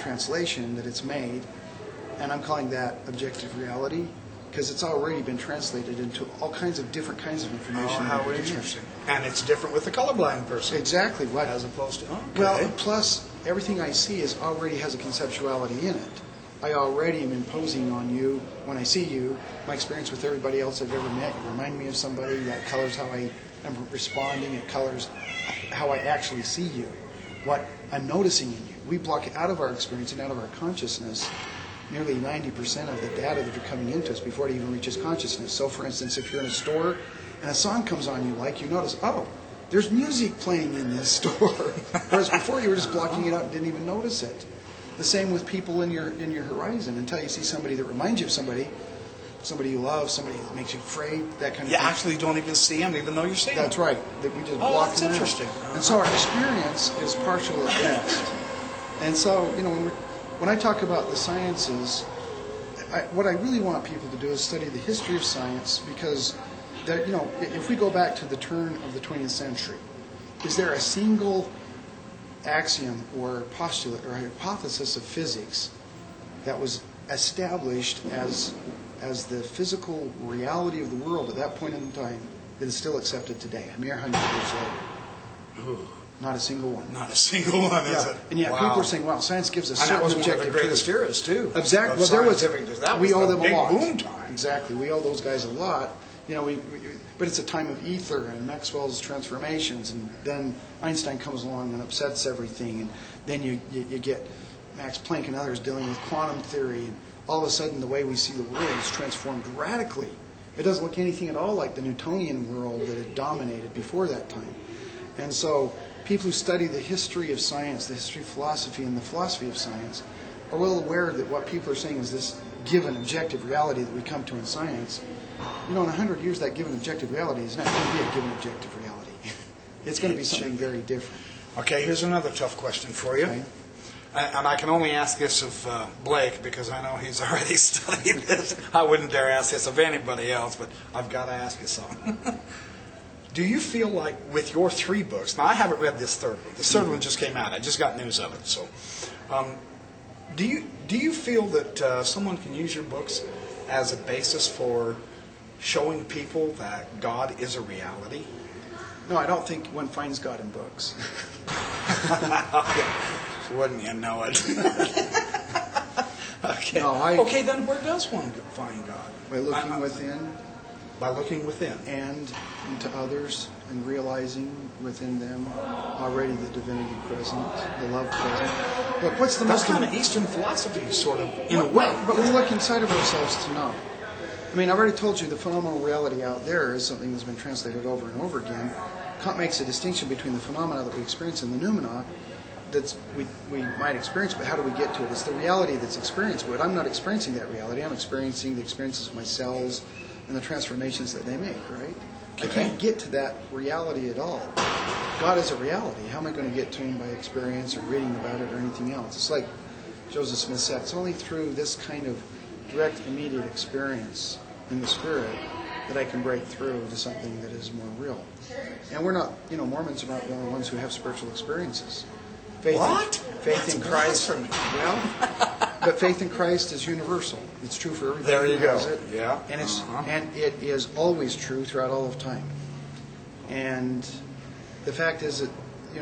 translation that it's made, and I'm calling that objective reality because it's already been translated into all kinds of different kinds of information. Oh, how interesting. And it's different with the colorblind person. Exactly. As opposed to, okay. Well, plus everything I see already has a conceptuality in it. I already am imposing on you, when I see you, my experience with everybody else I've ever met. You remind me of somebody, that colors how I am responding, it colors how I actually see you, what I'm noticing in you. We block out of our experience and out of our consciousness nearly 90% of the data that are coming into us before it even reaches consciousness. So, for instance, if you're in a store and a song comes on you notice, oh, there's music playing in this store. Whereas before you were just blocking it out and didn't even notice it. The same with people in your horizon. Until you see somebody that reminds you of somebody you love, somebody that makes you afraid, that kind of thing. You actually don't even see them, even though you're seeing them. That's right. That we just block that's them interesting. out. And so our experience is partial at best. And so, when I talk about the sciences, what I really want people to do is study the history of science, because if we go back to the turn of the 20th century, is there a single axiom or postulate or hypothesis of physics that was established as the physical reality of the world at that point in time that is still accepted today, a mere 100 years later? Ooh. Not a single one. Not a single one, is it? And yet people are saying, well, science gives us certain objective And that was one of the greatest eras, too. Exactly. Well, we owe them a lot. Boom time. Exactly. We owe those guys a lot. But it's a time of ether and Maxwell's transformations, and then Einstein comes along and upsets everything, and then you get Max Planck and others dealing with quantum theory, and all of a sudden the way we see the world is transformed radically. It doesn't look anything at all like the Newtonian world that had dominated before that time. And so people who study the history of science, the history of philosophy, and the philosophy of science are well aware that what people are saying is this given objective reality that we come to in science. In 100 years, that given objective reality is not going to be a given objective reality. It's going to be something very different. Okay, here's another tough question for you. Okay. And I can only ask this of Blake, because I know he's already studied this. I wouldn't dare ask this of anybody else, but I've got to ask you something. Do you feel like with your 3 books, now I haven't read this third one. This third one just came out. I just got news of it. So, do you feel that someone can use your books as a basis for showing people that God is a reality? No, I don't think one finds God in books. Wouldn't you know it? Okay. No, okay, then where does one find God? By looking within. By looking within. And into others, and realizing within them already the divinity present, the love present. Look, what's the That's most kind of Eastern philosophy, sort of, in a way. But we look inside of ourselves to know. I mean, I've already told you the phenomenal reality out there is something that's been translated over and over again. Kant makes a distinction between the phenomena that we experience and the noumena that we might experience, but how do we get to it? It's the reality that's experienced, but I'm not experiencing that reality. I'm experiencing the experiences of my cells and the transformations that they make, right? I can't get to that reality at all. God is a reality. How am I going to get to him by experience or reading about it or anything else? It's like Joseph Smith said, it's only through this kind of direct, immediate experience in the spirit that I can break through to something that is more real. And we're not, Mormons are not the only ones who have spiritual experiences. Faith in Christ. Well, but faith in Christ is universal. It's true for everybody. There you who go. has it. Yeah. And it is always true throughout all of time. And the fact is that,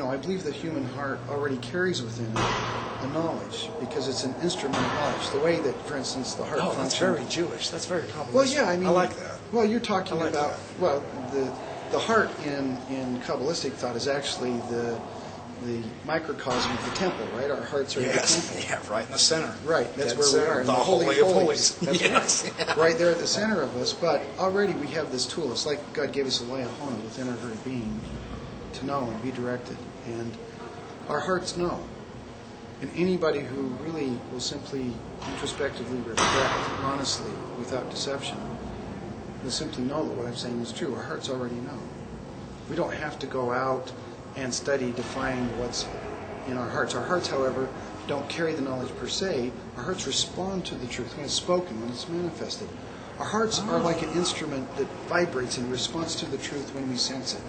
I believe the human heart already carries within it a knowledge, because it's an instrument of knowledge. The way that, for instance, the heart functions. That's very Jewish. That's very Kabbalistic. Well, yeah, I like that. Well, you're talking like about that. The heart in Kabbalistic thought is actually the microcosm of the temple, right? Our hearts are in the temple. Yeah, right in the center. Right, that's Dead where center. we are. In The Holy of Holies. That's Yes. right. Right there at the center of us. But already we have this tool. It's like God gave us a layahona within our very being to know and be directed. And our hearts know. And anybody who really will simply introspectively reflect honestly, without deception, will simply know that what I'm saying is true. Our hearts already know. We don't have to go out and study to find what's in our hearts. Our hearts, however, don't carry the knowledge per se. Our hearts respond to the truth when it's spoken, when it's manifested. Our hearts are like an instrument that vibrates in response to the truth when we sense it.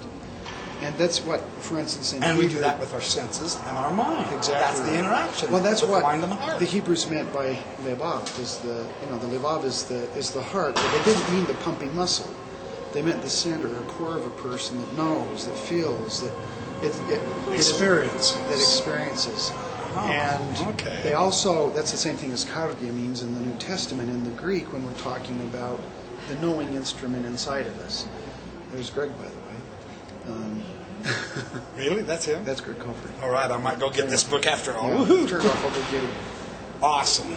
And that's what, for instance, in And we do Hebrew- that with our senses and our mind. Exactly. That's the interaction. Well, that's with what the mind and the heart. the Hebrews meant by levav. Is the levav is the heart, but they didn't mean the pumping muscle. They meant the center or core of a person that knows, that feels, that Experiences. that experiences. Oh, And okay. they also, that's the same thing as kardia means in the New Testament in the Greek when we're talking about the knowing instrument inside of us. There's Greg, by the way. Really? That's him? That's Greg Comfort. All right, I might go get this book after all. Yeah, Woohoo! turn it off, I'll go get him. Awesome.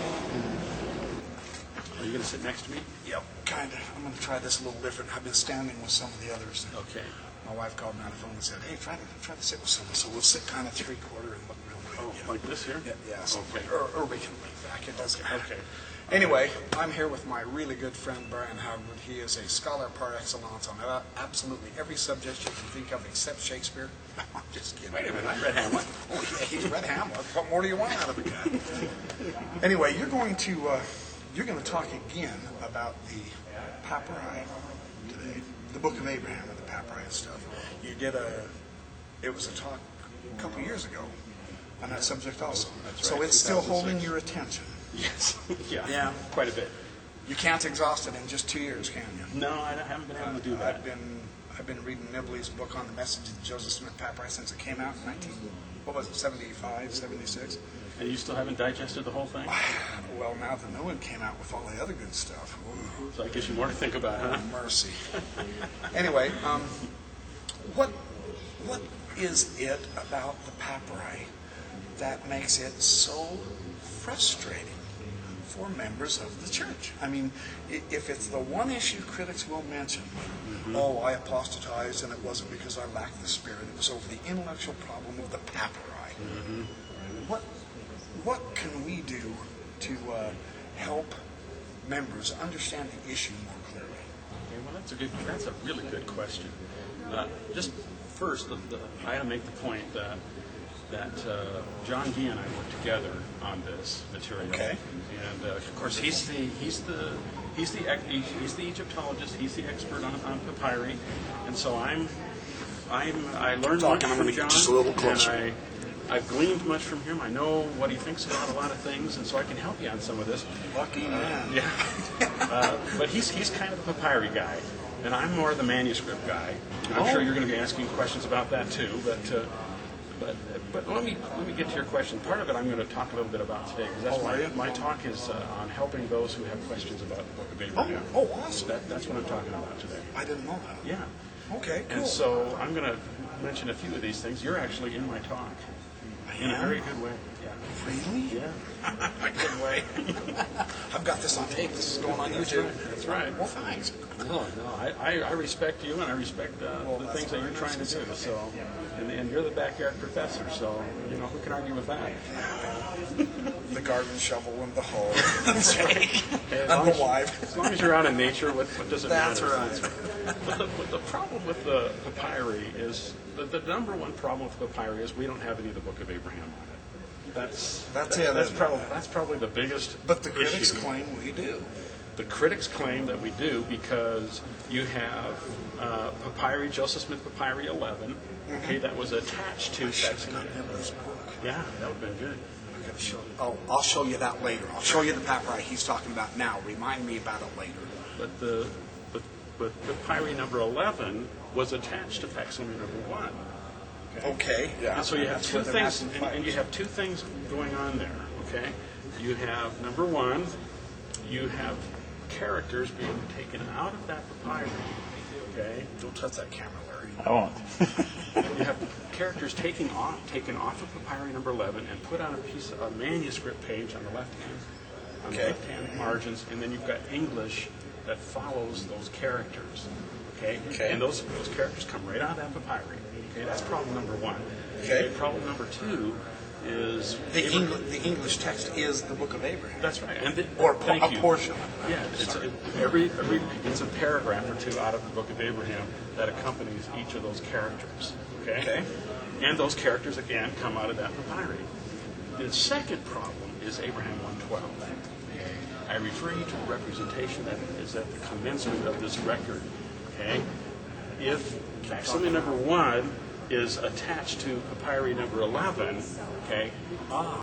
Are you going to sit next to me? Yep, kind of. I'm going to try this a little different. I've been standing with some of the others. Okay. My wife called me on the phone and said, hey, try to sit with someone. So we'll sit kind of three-quarter and look real good. Oh, Yeah. like this here? Yeah, so Okay. or we can lean back. It doesn't matter. Okay. Anyway, I'm here with my really good friend Brian Howard. He is a scholar par excellence on absolutely every subject you can think of except Shakespeare. I'm just kidding. Wait a minute, I read Hamlet. Oh yeah, he's read Hamlet. What more do you want out of a guy? Anyway, you're going to talk again about the papyri today, the Book of Abraham and the papyri and stuff. It was a talk a couple years ago on that subject also. That's So right, it's still 2006. holding your attention. Yes. Yeah. Yeah. Quite a bit. You can't exhaust it in just 2 years, can you? No, I haven't been able to do that. I've been reading Nibley's book on the message of the Joseph Smith papyri since it came out in 75, 76. And you still haven't digested the whole thing? Well, now the new one came out with all the other good stuff. Ooh, So that gives you more to think about, huh? mercy. Anyway, what is it about the papyri that makes it so frustrating for members of the church? I mean, if it's the one issue critics will mention, oh, I apostatized and it wasn't because I lacked the Spirit, it was over the intellectual problem of the papyri. What can we do to help members understand the issue more clearly? Okay, well, that's a really good question. Just first, I gotta make the point that John Gee and I worked together on this material. Okay. And of course, he's the Egyptologist. He's the expert on papyri, and so I learned much I'm from gonna John. get just a little closer. And I've gleaned much from him. I know what he thinks about a lot of things, and so I can help you on some of this. Lucky man. Yeah. But he's kind of the papyri guy, and I'm more the manuscript guy. I'm sure you're going to be asking questions about that too. But let me get to your question. Part of it I'm going to talk a little bit about today, because that's my talk is on helping those who have questions about the Book of Abraham. Oh, awesome. That's what I'm talking about today. I didn't know that. Yeah. Okay, cool. And so I'm going to mention a few of these things. You're actually in my talk. In a very good way. Yeah. Really? Yeah. A good way. I've got this on tape. This is going on YouTube. That's right. Well, thanks. No, I respect you, and I respect the things that you're trying to do. So, and you're the backyard professor, so who can argue with that? The garden shovel and the hoe. That's right. Hey, And the wife. As long as you're out in nature, what does it That's matter? right. But the problem with the papyri is the number one problem with papyri is we don't have any of the Book of Abraham on it. That's probably the biggest. But the critics issue. claim we do. The critics claim that we do because you have papyri, Joseph Smith papyri 11. Okay, that was attached to. Nibbler's book. Yeah, that would have been good. I gotta show. Oh, I'll show you that later. I'll show you the papyri he's talking about now. Remind me about it later. But papyri number 11 was attached to facsimile number 1. Okay. Yeah. And so you have That's two where the things, massive and you have two things going on there. Okay, you have number one, you have characters being taken out of that papyri. Okay, Don't touch that camera, Larry. I won't. you have characters taken off of papyri number 11 and put on a manuscript page on the left hand margins, and then you've got English that follows those characters. Okay, and those characters come right out of that papyri. Okay, that's problem number one. Okay. Problem number two is The English text is the Book of Abraham. That's right, and Or a portion. Yeah, it's a paragraph or two out of the Book of Abraham that accompanies each of those characters. Okay, and those characters again come out of that papyri. The second problem is Abraham 1:12. I refer you to the representation that is at the commencement of this record. Okay, if facsimile number 1 is attached to papyri number 11, okay,